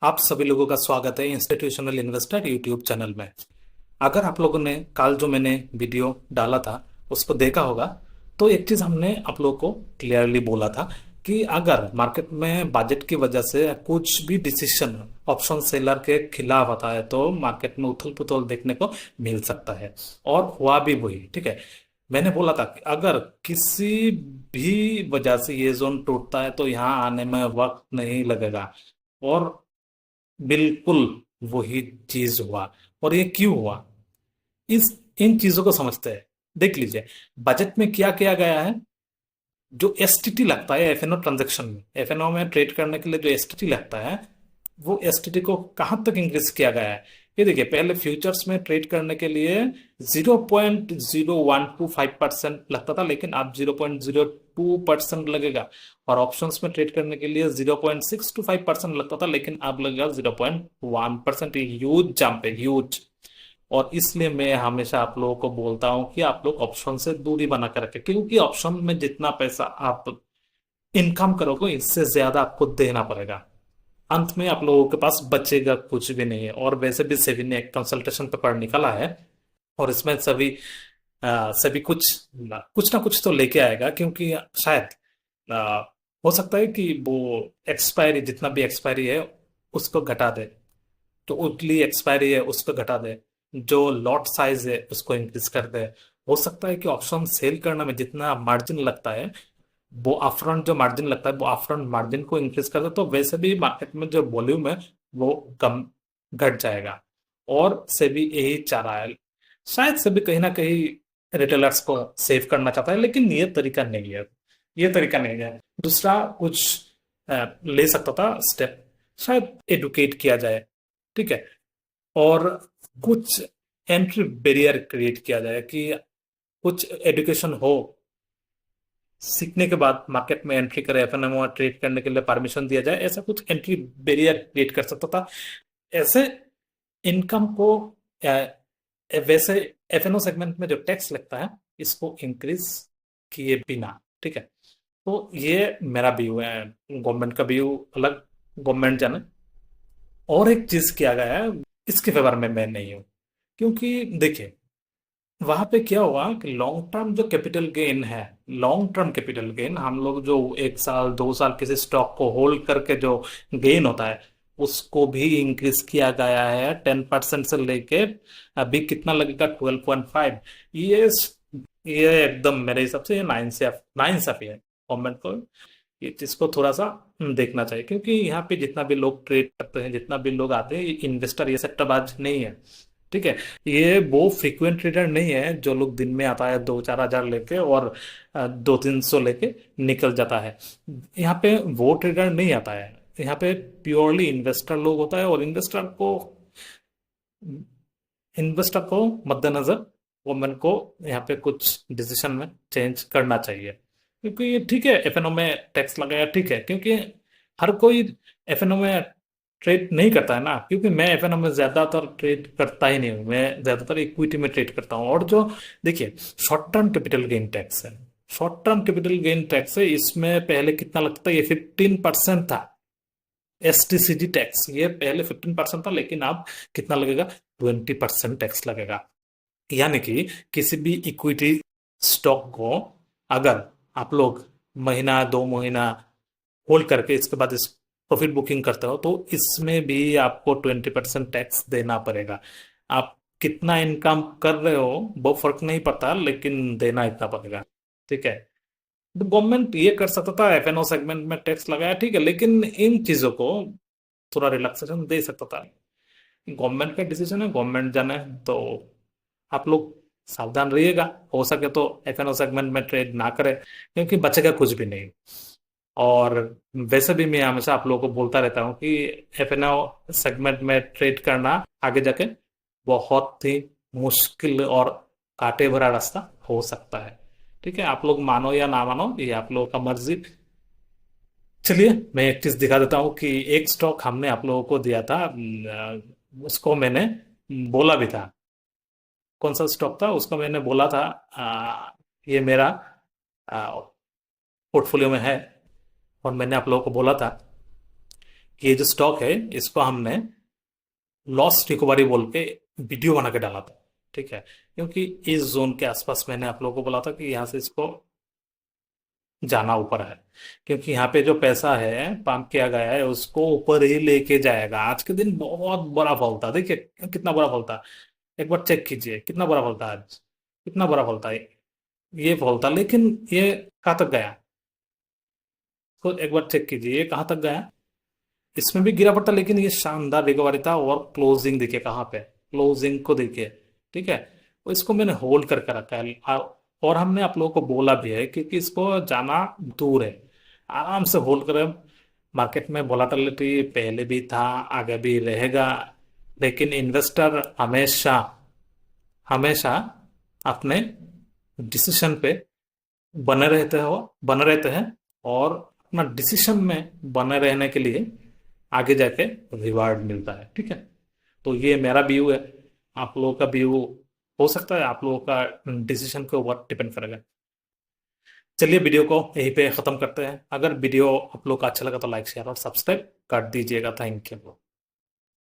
आप सभी लोगों का स्वागत है इंस्टीट्यूशनल इन्वेस्टर यूट्यूब चैनल में। अगर आप लोगों ने कल जो मैंने वीडियो डाला था उसको देखा होगा, तो एक चीज हमने आप लोगों को क्लियरली बोला था कि अगर मार्केट में बजट की वजह से कुछ भी डिसीजन ऑप्शन सेलर के खिलाफ आता है तो मार्केट में उथल पुथल देखने को मिल सकता है। और हुआ भी वही, ठीक है। मैंने बोला था कि अगर किसी भी वजह से ये जोन टूटता है तो यहाँ आने में वक्त नहीं लगेगा। और बिल्कुल वही चीज हुआ। और ये क्यों हुआ, इस इन चीजों को समझते हैं। देख लीजिए, बजट में क्या किया गया है। जो एसटीटी लगता है एफएनओ ट्रांजैक्शन में, एफएनओ में ट्रेड करने के लिए जो एसटीटी लगता है, वो एसटीटी को कहां तक इंक्रीज किया गया है। ये देखिए, पहले फ्यूचर्स में ट्रेड करने के लिए 0.0125% लगता था, लेकिन अब 0.02% लगेगा। और ऑप्शंस में ट्रेड करने के लिए 0.625% लगता था, लेकिन अब लगेगा 0.1%। ह्यूज जंप है, ह्यूज। और इसलिए मैं हमेशा आप लोगों को बोलता हूं कि आप लोग ऑप्शन से दूरी बना कर रखें, क्योंकि ऑप्शन में जितना पैसा आप इनकम करोगे इससे ज्यादा आपको देना पड़ेगा। अंत में आप लोगों के पास बचेगा कुछ भी नहीं है। और वैसे भी सेबी ने एक कंसल्टेशन पेपर निकाला है, और इसमें सभी कुछ ना कुछ तो लेके आएगा, क्योंकि शायद आ, हो सकता है कि वो एक्सपायरी, जितना भी एक्सपायरी है उसको घटा दे। तो उतली एक्सपायरी है उसको घटा दे, जो लॉट साइज है उसको इंक्रीज कर दे। हो सकता है कि ऑप्शन सेल करने में जितना मार्जिन लगता है, वो अपफ्रंट जो मार्जिन लगता है वो अपफ्रंट मार्जिन को इंक्रीज कर दे, तो वैसे भी मार्केट में जो वॉल्यूम है वो कम घट जाएगा। और सेबी यही चाह रहा है। शायद सेबी कहीं ना कहीं रिटेलर्स को सेव करना चाहता है, लेकिन ये तरीका नहीं है। ये तरीका नहीं है। दूसरा कुछ ले सकता था स्टेप, शायद एडुकेट किया जाए, ठीक है। और कुछ एंट्री बैरियर क्रिएट किया जाए कि कुछ एजुकेशन हो, सीखने के बाद मार्केट में एंट्री करे, एफएनओ ट्रेड करने के लिए परमिशन दिया जाए। ऐसा कुछ एंट्री बैरियर क्रिएट कर सकता था। ऐसे इनकम को वैसे एफएनओ सेगमेंट में जो टैक्स लगता है इसको इंक्रीज किए बिना, ठीक है। तो ये मेरा व्यू है, गवर्नमेंट का व्यू अलग, गवर्नमेंट जाने। और एक चीज किया गया है, इसके फेवर में मैं नहीं हूं, क्योंकि देखिए वहां पे क्या हुआ कि लॉन्ग टर्म जो कैपिटल गेन है, लॉन्ग टर्म कैपिटल गेन, हम लोग जो 1 साल 2 साल किसी स्टॉक को होल्ड करके जो गेन होता है उसको भी इंक्रीज किया गया है 10% से लेके अभी कितना लगेगा 12.5। ये ये एकदम मेरे हिसाब से ये नाइंसाफी है गवर्नमेंट को। ये चीज को थोड़ा सा देखना चाहिए, क्योंकि यहाँ पे जितना भी लोग ट्रेड करते हैं, जितना भी लोग आते हैं, ये इन्वेस्टर, ये सट्टाबाज नहीं है, ठीक है। ये वो फ्रीक्वेंट ट्रेडर नहीं है जो लोग दिन में आता है 2-4 हजार लेके और 200-300 लेके निकल जाता है। यहाँ पे वो ट्रेडर नहीं आता है। यहाँ पे प्योरली इन्वेस्टर लोग होता है, और इन्वेस्टर को मद्देनजर गवर्नमेंट को यहाँ पे कुछ डिसीजन में चेंज करना चाहिए। क्योंकि ये ठीक है एफएनओ में टैक्स लगाया, ठीक है, क्योंकि हर कोई एफएनओ में ट्रेड नहीं करता है ना। क्योंकि मैं एफएनओ में ज्यादातर ट्रेड करता ही नहीं हूँ, मैं ज्यादातर इक्विटी में ट्रेड करता हूँ। और जो देखिए, short term capital gain tax है, short term capital gain tax है, इसमें पहले कितना लगता है, ये 15% था। एसटीसीजी टैक्स ये पहले 15% था, लेकिन अब कितना लगेगा, 20% टैक्स लगेगा। यानी कि किसी भी इक्विटी स्टॉक को अगर आप लोग महीना 2 महीना होल्ड करके इसके बाद इस प्रॉफिट बुकिंग करते हो, तो इसमें भी आपको 20% टैक्स देना पड़ेगा। आप कितना इनकम कर रहे हो वो फर्क नहीं पड़ता, लेकिन देना इतना पड़ेगा, ठीक है। तो गवर्नमेंट ये कर सकता था, एफएनओ सेगमेंट में टैक्स लगाया, ठीक है, लेकिन इन चीजों को थोड़ा रिलैक्सेशन दे सकता था। गवर्नमेंट का डिसीजन है, गवर्नमेंट जाने। तो आप लोग सावधान रहिएगा, हो सके तो एफएनओ सेगमेंट में ट्रेड ना करें, क्योंकि बचेगा कुछ भी नहीं। और वैसे भी मैं हमेशा आप लोगों को बोलता रहता हूँ कि एफएनओ सेगमेंट में ट्रेड करना आगे जाके बहुत ही मुश्किल और कांटे भरा रास्ता हो सकता है, ठीक है। आप लोग मानो या ना मानो, ये आप लोगों का मर्जी। चलिए मैं एक चीज दिखा देता हूँ कि एक स्टॉक हमने आप लोगों को दिया था, उसको मैंने बोला भी था। कौन सा स्टॉक था उसको मैंने बोला था, ये मेरा पोर्टफोलियो में है। और मैंने आप लोगों को बोला था ये जो स्टॉक है इसको हमने लॉस रिकवरी बोल के वीडियो बना के डाला था, ठीक है, क्योंकि इस जोन के आसपास मैंने आप लोगों को बोला था कि यहाँ से इसको जाना ऊपर है, क्योंकि यहाँ पे जो पैसा है पंप किया गया है उसको ऊपर ही लेके जाएगा। आज के दिन बहुत बड़ा फॉल था, देखिए कितना बड़ा फॉल था। एक बार चेक कीजिए कितना बड़ा फॉल था आज, कितना बड़ा फॉल था ये फॉल था, लेकिन ये कहाँ तक गया, तो एक बार चेक कीजिए ये कहाँ तक गया। इसमें भी गिरा पड़ता, लेकिन ये शानदार रिकवरी था। और क्लोजिंग देखिए कहाँ पे, क्लोजिंग को देखिए, ठीक है। तो इसको मैंने होल्ड करके रखा है, और हमने आप लोगों को बोला भी है कि इसको जाना दूर है, आराम से होल्ड करें। मार्केट में वोलाटिलिटी पहले भी था, आगे भी रहेगा, लेकिन इन्वेस्टर हमेशा हमेशा अपने डिसीजन पे बने रहते हैं, और अपना डिसीजन में बने रहने के लिए आगे जाके रिवार्ड मिलता है, ठीक है। तो ये मेरा व्यू है, आप लोगों का व्यू हो सकता है, आप लोगों का डिसीजन के ऊपर डिपेंड करेगा। चलिए वीडियो को यहीं पे खत्म करते हैं। अगर वीडियो आप लोग का अच्छा लगा तो लाइक शेयर और सब्सक्राइब कर दीजिएगा। Thank you.